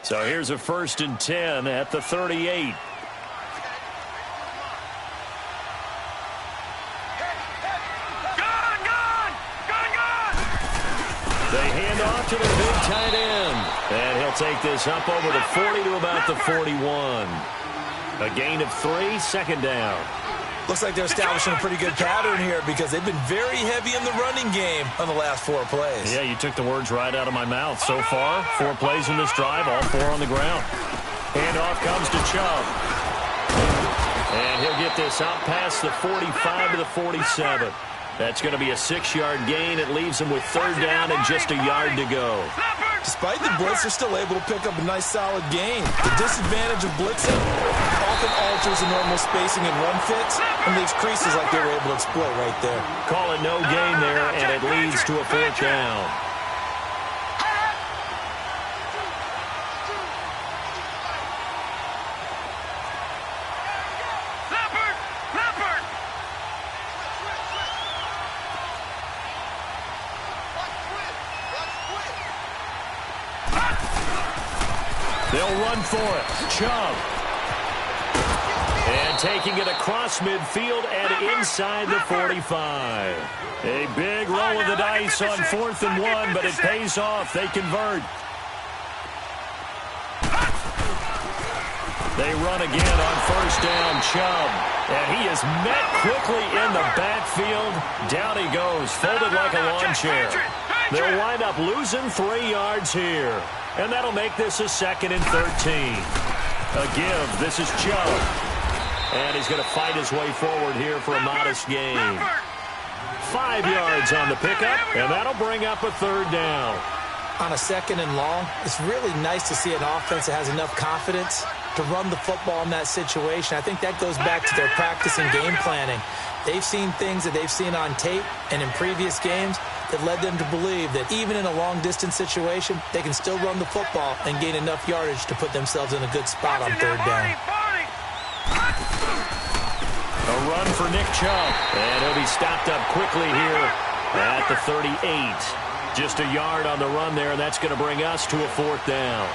So here's a 1st and 10 at the 38. They hand off to their big tight end. And he'll take this up over the 40 to about the 41. A gain of 3, 2nd down. Looks like they're establishing a pretty good pattern here because they've been very heavy in the running game on the last 4 plays. Yeah, you took the words right out of my mouth. So far, 4 plays in this drive, all 4 on the ground. Handoff comes to Chubb. And he'll get this out past the 45 to the 47. That's going to be a 6-yard gain. It leaves them with 3rd down and just a yard to go. Despite the blitz, they're still able to pick up a nice, solid gain. The disadvantage of blitzing often alters the normal spacing and run fits and leaves creases like they were able to exploit right there. Call it no gain there, and it leads to a 4th down. They'll run for it. Chubb. And taking it across midfield and inside the 45. A big roll of the dice on 4th and 1, but it pays off. They convert. They run again on 1st down. Chubb. And he is met quickly in the backfield. Down he goes, folded like a lawn chair. They'll wind up losing 3 yards here. And that'll make this a 2nd and 13. A give. This is Chubb. And he's going to fight his way forward here for a modest gain. 5 yards on the pickup, and that'll bring up a 3rd down. On a 2nd and long, it's really nice to see an offense that has enough confidence to run the football in that situation. I think that goes back to their practice and game planning. They've seen things that they've seen on tape and in previous games that led them to believe that even in a long-distance situation, they can still run the football and gain enough yardage to put themselves in a good spot on 3rd down. A run for Nick Chubb, and he'll be stopped up quickly here at the 38. Just a yard on the run there, and that's going to bring us to a 4th down.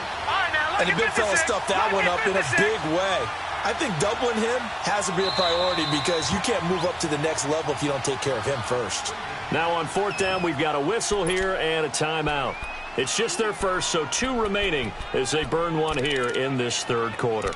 And the big fella stuffed that one up in a big way. I think doubling him has to be a priority because you can't move up to the next level if you don't take care of him first. Now on 4th down, we've got a whistle here and a timeout. It's just their first, so 2 remaining as they burn one here in this 3rd quarter.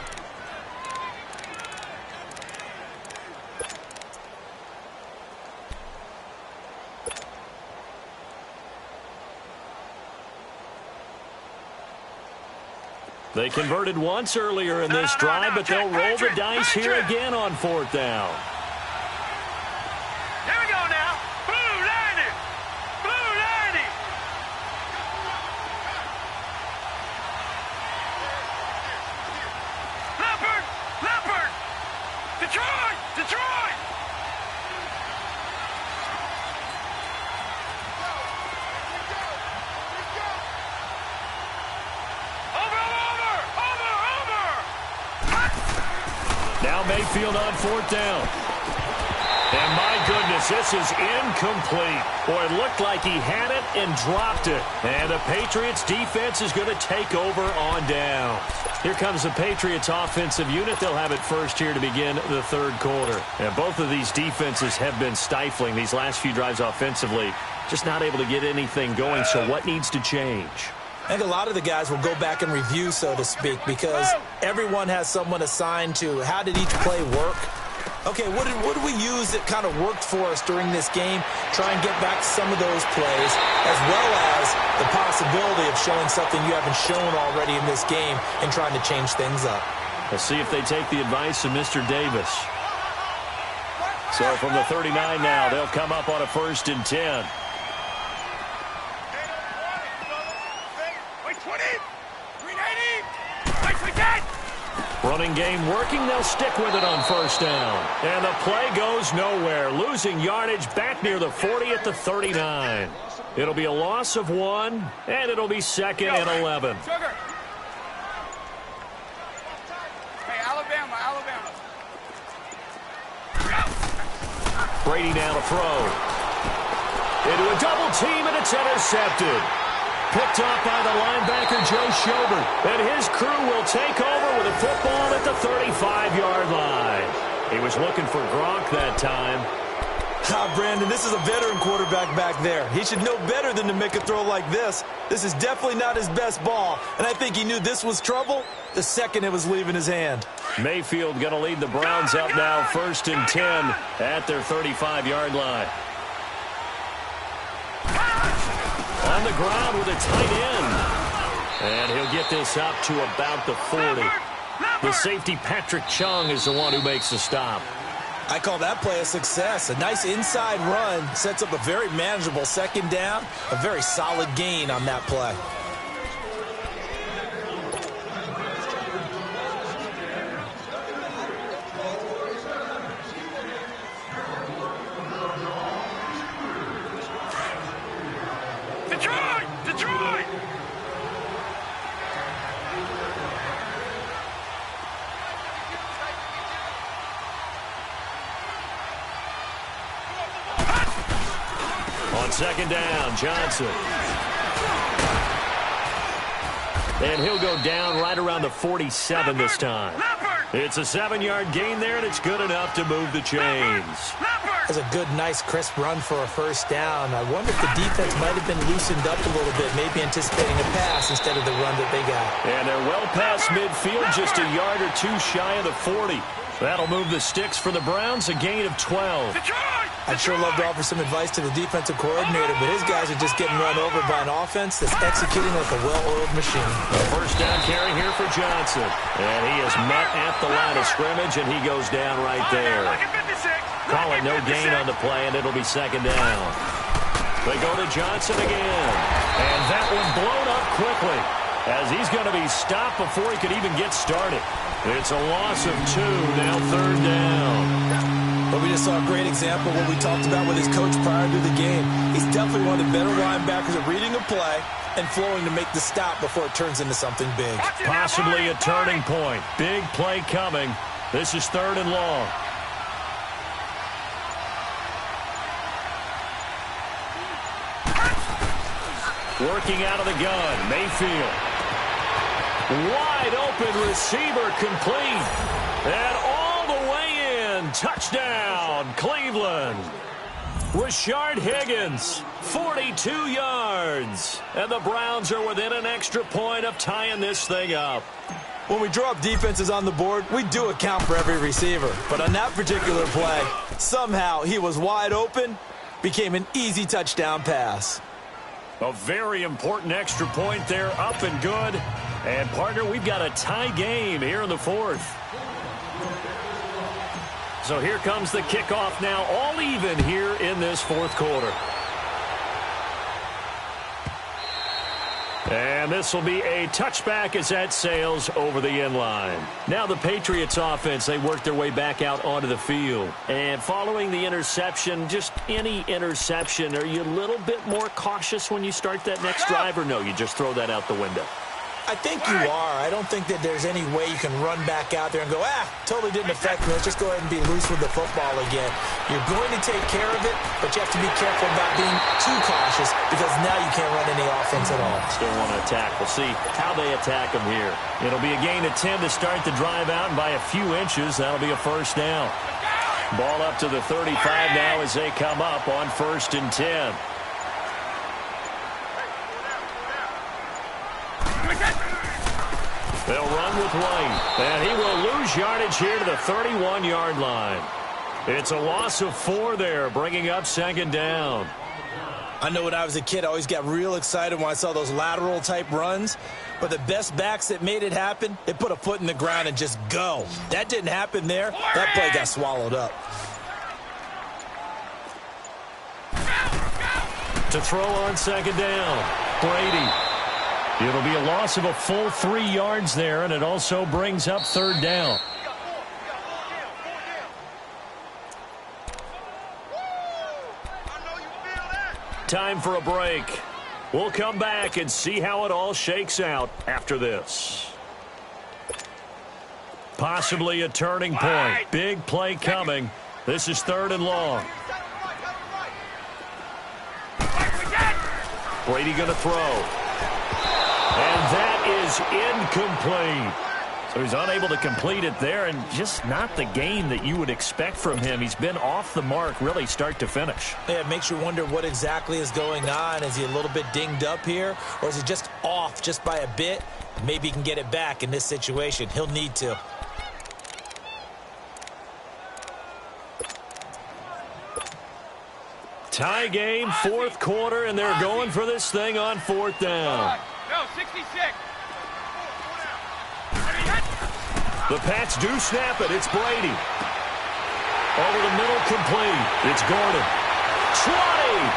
They converted once earlier in this drive, but they'll roll the dice here again on 4th down. Here we go now. Blue 90. Blue 90. Leopard. Leopard. Detroit. Detroit. Now Mayfield on 4th down. And my goodness, this is incomplete. Boy, it looked like he had it and dropped it. And the Patriots defense is going to take over on down. Here comes the Patriots offensive unit. They'll have it first here to begin the 3rd quarter. And both of these defenses have been stifling these last few drives offensively. Just not able to get anything going. So what needs to change? I think a lot of the guys will go back and review, so to speak, because everyone has someone assigned to how did each play work. Okay, what did we use that kind of worked for us during this game? Try and get back to some of those plays, as well as the possibility of showing something you haven't shown already in this game and trying to change things up. Let's see if they take the advice of Mr. Davis. So from the 39 now, they'll come up on a 1st and 10. Running game working. They'll stick with it on 1st down. And the play goes nowhere. Losing yardage back near the 40 at the 39. It'll be a loss of 1, and it'll be 2nd and 11. Sugar. Hey, Alabama, Alabama. Brady now to throw. Into a double team, and it's intercepted. Picked off by the linebacker, Joe Schobert, and his crew will take over with a football at the 35-yard line. He was looking for Gronk that time. Brandon, this is a veteran quarterback back there. He should know better than to make a throw like this. This is definitely not his best ball, and I think he knew this was trouble the second it was leaving his hand. Mayfield going to lead the Browns out now, 1st and 10 at their 35-yard line. On the ground with a tight end. And he'll get this up to about the 40. The safety, Patrick Chung, is the one who makes the stop. I call that play a success. A nice inside run sets up a very manageable second down. A very solid gain on that play. Detroit! On second down, Johnson. And he'll go down right around the 47 this time. It's a 7-yard gain there, and it's good enough to move the chains. That's a good, nice, crisp run for a first down. I wonder if the defense might have been loosened up a little bit, maybe anticipating a pass instead of the run that they got. And they're well past midfield, just a yard or two shy of the 40. That'll move the sticks for the Browns, a gain of 12. I'd sure love to offer some advice to the defensive coordinator, but his guys are just getting run over by an offense that's executing like a well-oiled machine. A first down carry here for Johnson. And he is met at the line of scrimmage, and he goes down right there. Call it no gain on the play, and it'll be second down. They go to Johnson again. And that one blown up quickly, as he's going to be stopped before he could even get started. It's a loss of 2, now third down. But we just saw a great example of what we talked about with his coach prior to the game. He's definitely one of the better linebackers at reading a play and flowing to make the stop before it turns into something big. Possibly a turning point. Big play coming. This is 3rd and long. Working out of the gun, Mayfield. Wide open receiver complete. And all the way in. Touchdown, Cleveland. Rashard Higgins, 42 yards. And the Browns are within an extra point of tying this thing up. When we draw up defenses on the board, we do account for every receiver. But on that particular play, somehow he was wide open, became an easy touchdown pass. A very important extra point there, up and good. And, partner, we've got a tie game here in the 4th. So here comes the kickoff now, all even here in this 4th quarter. And this will be a touchback as that sails over the end line. Now the Patriots offense, they work their way back out onto the field. And following the interception, just any interception, are you a little bit more cautious when you start that next drive, or no, you just throw that out the window? I think you are. I don't think that there's any way you can run back out there and go, totally didn't affect me. Let's just go ahead and be loose with the football again. You're going to take care of it, but you have to be careful about being too cautious because now you can't run any offense at all. Still want to attack. We'll see how they attack them here. It'll be a gain of 10 to start the drive out, and by a few inches, that'll be a first down. Ball up to the 35 now as they come up on 1st and 10. They'll run with White, and he will lose yardage here to the 31-yard line. It's a loss of 4 there, bringing up second down. I know when I was a kid, I always got real excited when I saw those lateral-type runs. But the best backs that made it happen, they put a foot in the ground and just go. That didn't happen there. That play got swallowed up. To throw on second down, Brady. It'll be a loss of a full 3 yards there, and it also brings up third down. Time for a break. We'll come back and see how it all shakes out after this. Possibly a turning point. Big play coming. This is 3rd and long. Brady going to throw. And that is incomplete. So he's unable to complete it there, and just not the game that you would expect from him. He's been off the mark really start to finish. Yeah, it makes you wonder what exactly is going on. Is he a little bit dinged up here, or is he just off just by a bit? Maybe he can get it back in this situation. He'll need to. Tie game, fourth quarter, and they're going for this thing on fourth down. No, 66. The Pats do snap it. It's Brady. Over the middle, complete. It's Gordon. 20.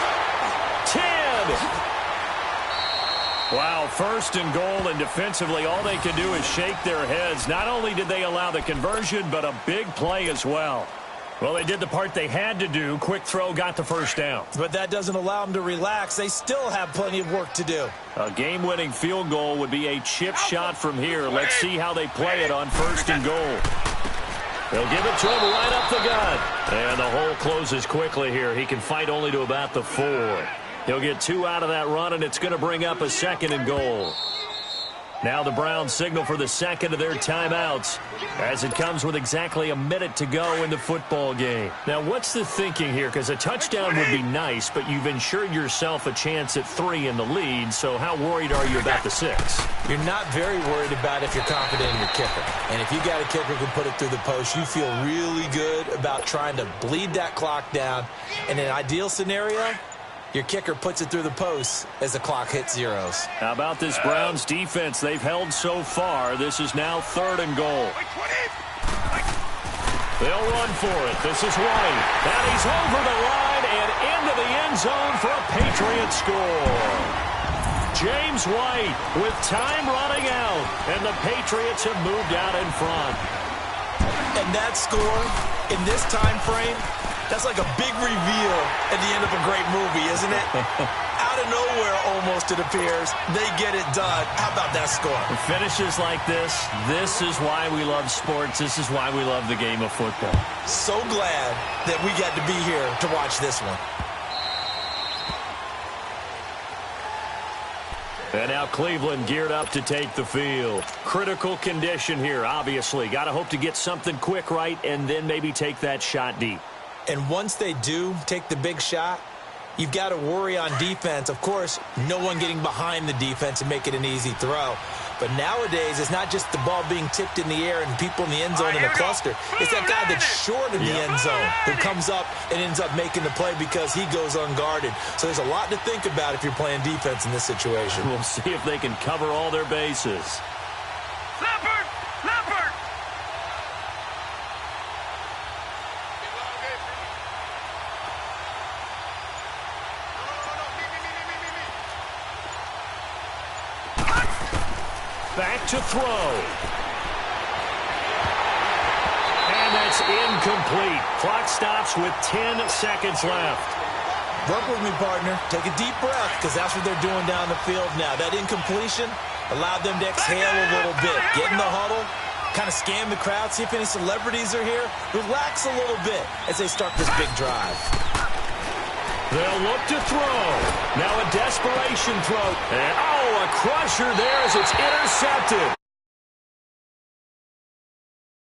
10. Wow, first and goal, and defensively, all they can do is shake their heads. Not only did they allow the conversion, but a big play as well. Well, they did the part they had to do. Quick throw, got the first down. But that doesn't allow them to relax. They still have plenty of work to do. A game-winning field goal would be a chip shot from here. Let's see how they play it on first and goal. They'll give it to him right up the gut. And the hole closes quickly here. He can fight only to about the 4. He'll get 2 out of that run, and it's going to bring up a second and goal. Now the Browns signal for the second of their timeouts as it comes with exactly a minute to go in the football game. Now, what's the thinking here? Because a touchdown would be nice, but you've ensured yourself a chance at 3 in the lead, so how worried are you about the 6? You're not very worried about if you're confident in your kicker. And if you got a kicker who can put it through the post, you feel really good about trying to bleed that clock down. In an ideal scenario, your kicker puts it through the post as the clock hits zeros. How about this Browns defense they've held so far? This is now third and goal. They'll run for it. This is White. And he's over the line and into the end zone for a Patriot score. James White with time running out, and the Patriots have moved out in front. And that score in this time frame, that's like a big reveal at the end of a great movie, isn't it? Out of nowhere, almost, it appears. They get it done. How about that score? Finishes like this is why we love sports. This is why we love the game of football. So glad that we got to be here to watch this one. And now Cleveland geared up to take the field. Critical condition here, obviously. Got to hope to get something quick right and then maybe take that shot deep. And once they do take the big shot, you've got to worry on defense. Of course, no one getting behind the defense and make it an easy throw. But nowadays, it's not just the ball being tipped in the air and people in the end zone in a cluster. It's that guy that's short in the end zone who comes up and ends up making the play because he goes unguarded. So there's a lot to think about if you're playing defense in this situation. We'll see if they can cover all their bases. Leopard! Leopard! Back to throw. And that's incomplete. Clock stops with 10 seconds left. Work with me, partner. Take a deep breath because that's what they're doing down the field now. That incompletion allowed them to exhale a little bit. Get in the huddle, kind of scan the crowd, see if any celebrities are here. Relax a little bit as they start this big drive. They'll look to throw. Now a desperation throw. And, a crusher there as it's intercepted.